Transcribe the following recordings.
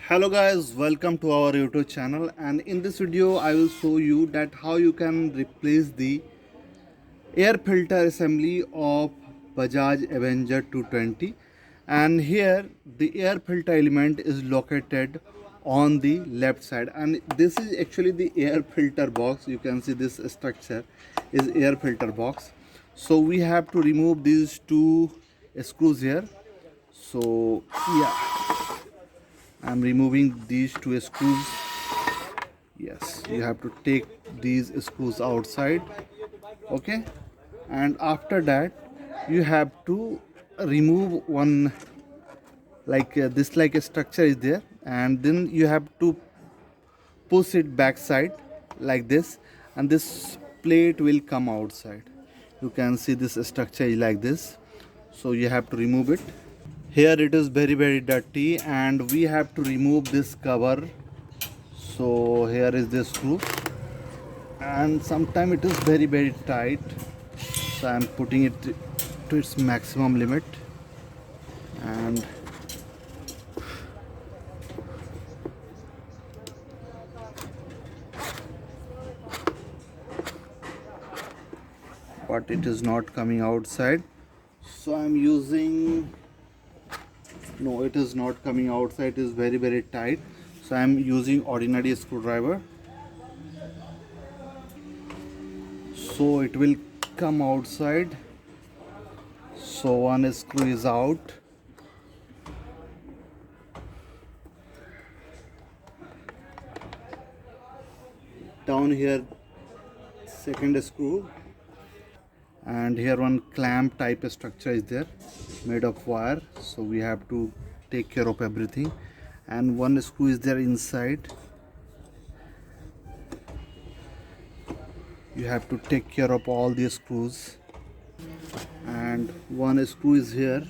Hello guys, welcome to our YouTube channel, and in this video I will show you that how you can replace the air filter assembly of Bajaj Avenger 220. And here the air filter element is located on the left side, and this is actually the air filter box. You can see this structure is air filter box. So we have to remove these two screws here. So yeah, I'm removing these two screws. Yes, you have to take these screws outside. Okay, and after that you have to remove one, like this, like a structure is there, and then you have to push it backside like this, and this plate will come outside. You can see this structure is like this, so you have to remove it. Here it is very dirty, and we have to remove this cover. So here is the screw, and sometimes it is very tight, so I'm putting it to its maximum limit. And but it is not coming outside, so I'm using, no, it is not coming outside. It is very tight, so I'm using ordinary screwdriver, so it will come outside. So one screw is out. Down here second screw, and here one clamp type structure is there made of wire, so we have to take care of everything. And one screw is there inside. You have to take care of all the screws. And one screw is here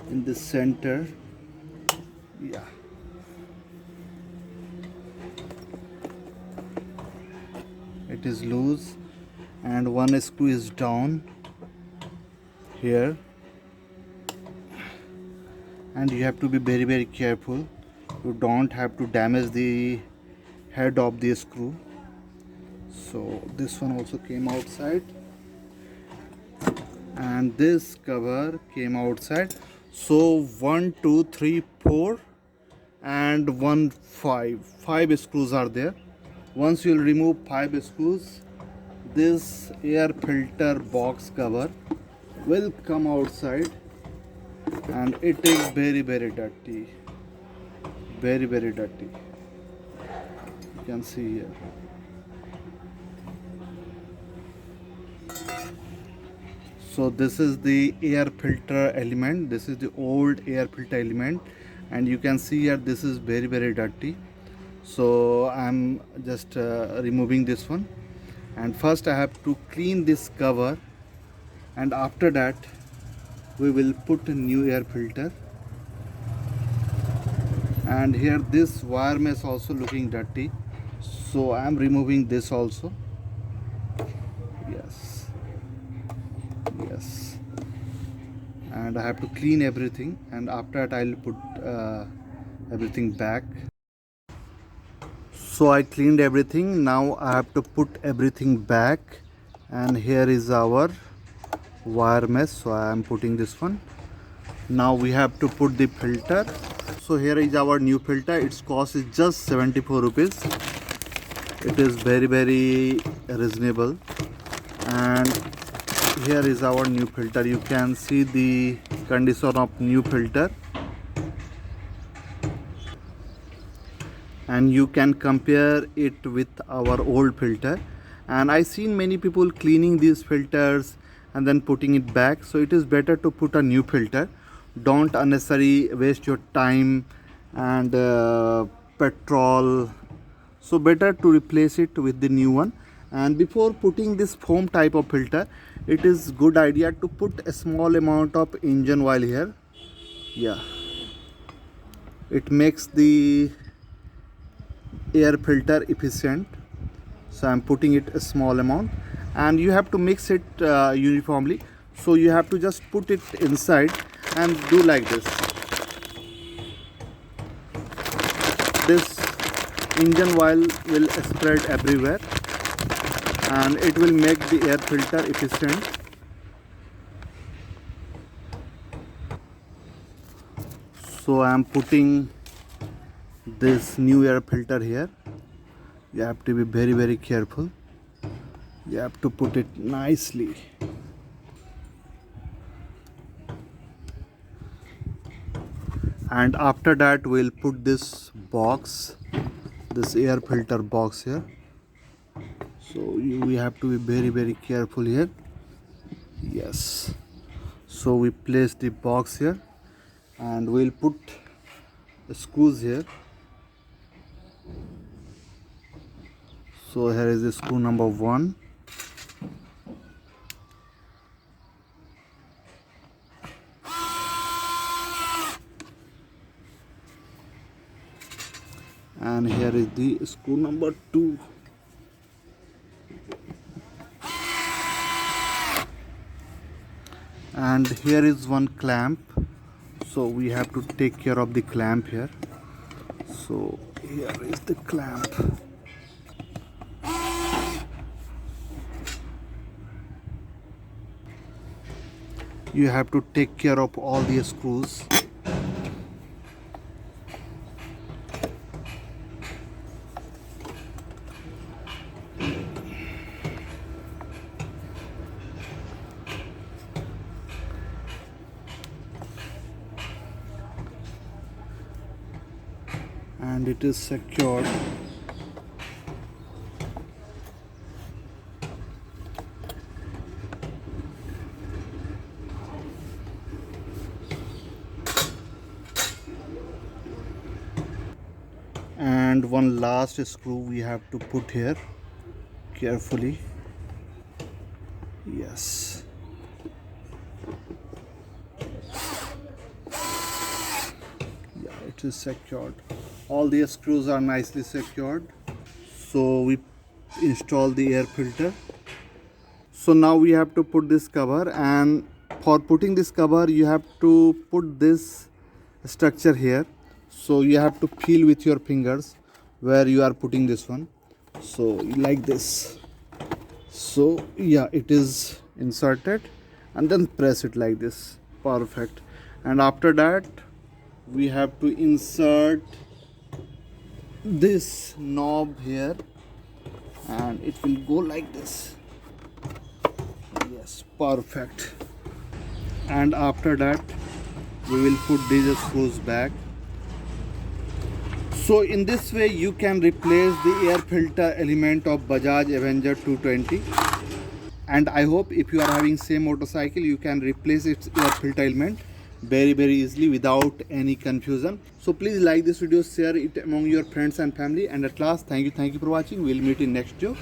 in the center. Yeah, it is loose, and one screw is down here, and you have to be very careful. You don't have to damage the head of the screw. So this one also came outside, and this cover came outside. So 1 2 3 4 and 1 5 screws are there. Once you will remove 5 screws, this air filter box cover will come outside, and it is very dirty, very dirty. You can see here. So this is the air filter element. This is the old air filter element, and you can see here this is very dirty. So I'm just removing this one, and first I have to clean this cover, and after that we will put a new air filter. And here this wire mesh also looking dirty, so I'm removing this also. Yes, and I have to clean everything, and after that I'll put everything back. So I cleaned everything. Now I have to put everything back, and here is our wire mesh, so I am putting this one. Now we have to put the filter. So here is our new filter. Its cost is just 74 rupees. It is very reasonable. And here is our new filter. You can see the condition of new filter, and you can compare it with our old filter. And I seen many people cleaning these filters and then putting it back, so it is better to put a new filter. Don't unnecessarily waste your time and petrol, so better to replace it with the new one. And before putting this foam type of filter, it is good idea to put a small amount of engine oil here. Yeah, it makes the air filter efficient. So I'm putting it a small amount, and you have to mix it uniformly. So you have to just put it inside and do like this. this engine oil will spread everywhere and it will make the air filter efficient. So I am putting this new air filter here. You have to be very careful. You have to put it nicely. And after that we'll put this box, this air filter box here. So we have to be very careful here. Yes. So we place the box here and we'll put the screws here. So here is the screw number 1. And here is the screw number 2. And here is one clamp, so we have to take care of the clamp here. So here is the clamp. You have to take care of all the screws. And it is secured. And one last screw we have to put here carefully. Yes. Yeah, it is secured. All the screws are nicely secured. So we install the air filter. So now we have to put this cover, and for putting this cover you have to put this structure here. So you have to feel with your fingers where you are putting this one. So like this. So yeah, it is inserted and then press it like this. Perfect. And after that we have to insert this knob here and it will go like this. Yes, perfect. And after that we will put these screws back. So in this way you can replace the air filter element of Bajaj Avenger 220. And I hope if you are having same motorcycle you can replace its air filter element very easily without any confusion. So please like this video, share it among your friends and family, and at last thank you for watching. We'll meet in next video.